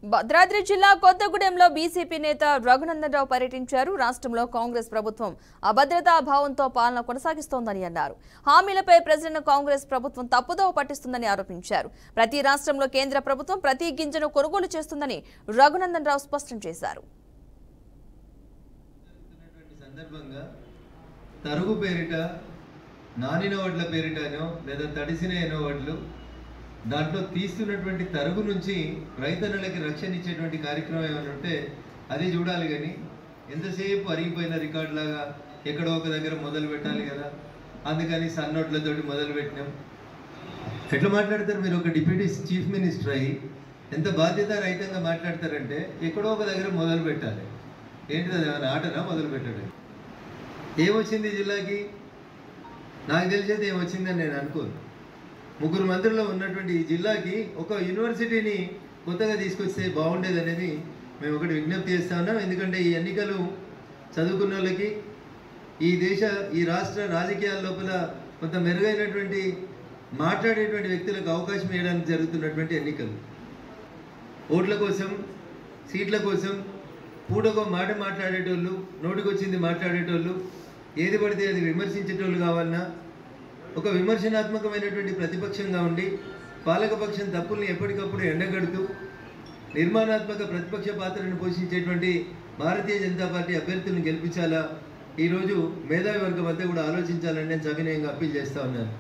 భద్రాద్రి జిల్లా కొత్తగూడెంలో బీజేపీ నేత రఘునందన్ రావు పర్యటించారు. రాష్ట్రంలో కాంగ్రెస్ ప్రభుత్వం అభద్రతా భావంతో పాలన కొనసాగిస్తోందని అన్నారు. హామీలపై ప్రజలను కాంగ్రెస్ ప్రభుత్వం తప్పుదోవ పట్టిస్తుందని ఆరోపించారు. ప్రతి రాష్ట్రంలో కేంద్ర ప్రభుత్వం ప్రతి గింజను కొనుగోలు చేస్తుందని రఘునందన్ రావు స్పష్టం చేశారు. తరుగు పేరిట నానిన వడ్ల పేరిటనో లేదా తడిసిన ఎనో వడ్లు దాంట్లో తీస్తున్నటువంటి తరుగు నుంచి రైతన్నలకి రక్షణ ఇచ్చేటువంటి కార్యక్రమం ఏమైనా ఉంటే అది చూడాలి. కానీ ఎంతసేపు అరిగిపోయిన రికార్డు లాగా ఎక్కడో ఒక దగ్గర మొదలు పెట్టాలి కదా. అందుకని సన్నోట్లతోటి మొదలు పెట్టినాం. ఎట్లా మాట్లాడతారు మీరు? ఒక డిప్యూటీ చీఫ్ మినిస్టర్ అయ్యి ఎంత బాధ్యత రహితంగా మాట్లాడతారంటే ఎక్కడో ఒక దగ్గర మొదలు పెట్టాలి. ఏంటిది? అది ఏమైనా ఆటనా మొదలు పెట్టడం? ఏమొచ్చింది జిల్లాకి? నాకు తెలిసేది ఏమొచ్చిందని నేను అనుకోను. 3 మంత్రులు ఉన్నటువంటి ఈ జిల్లాకి ఒక యూనివర్సిటీని కొత్తగా తీసుకొస్తే బాగుండేది అనేది మేము ఒకటి విజ్ఞప్తి చేస్తా ఉన్నాం. ఎందుకంటే ఈ ఎన్నికలు చదువుకున్న వాళ్ళకి ఈ రాష్ట్ర రాజకీయాల లోపల కొంత మెరుగైనటువంటి మాట్లాడేటువంటి వ్యక్తులకు అవకాశం ఇవ్వడానికి జరుగుతున్నటువంటి ఎన్నికలు. ఓట్ల కోసం, సీట్ల కోసం పూటకో మాట మాట్లాడేటోళ్ళు, నోటికొచ్చింది మాట్లాడేటోళ్ళు, ఏది పడితే అది విమర్శించేటోళ్ళు కావాలన్నా ఒక విమర్శనాత్మకమైనటువంటి ప్రతిపక్షంగా ఉండి పాలకపక్షం తప్పుల్ని ఎప్పటికప్పుడు ఎండగడుతూ నిర్మాణాత్మక ప్రతిపక్ష పాత్రను పోషించేటువంటి భారతీయ జనతా పార్టీ అభ్యర్థులను గెలిపించాలా, ఈరోజు మేధావి వర్గం అంతా కూడా ఆలోచించాలని నేను సవినయంగా అప్పీల్ చేస్తూ ఉన్నాను.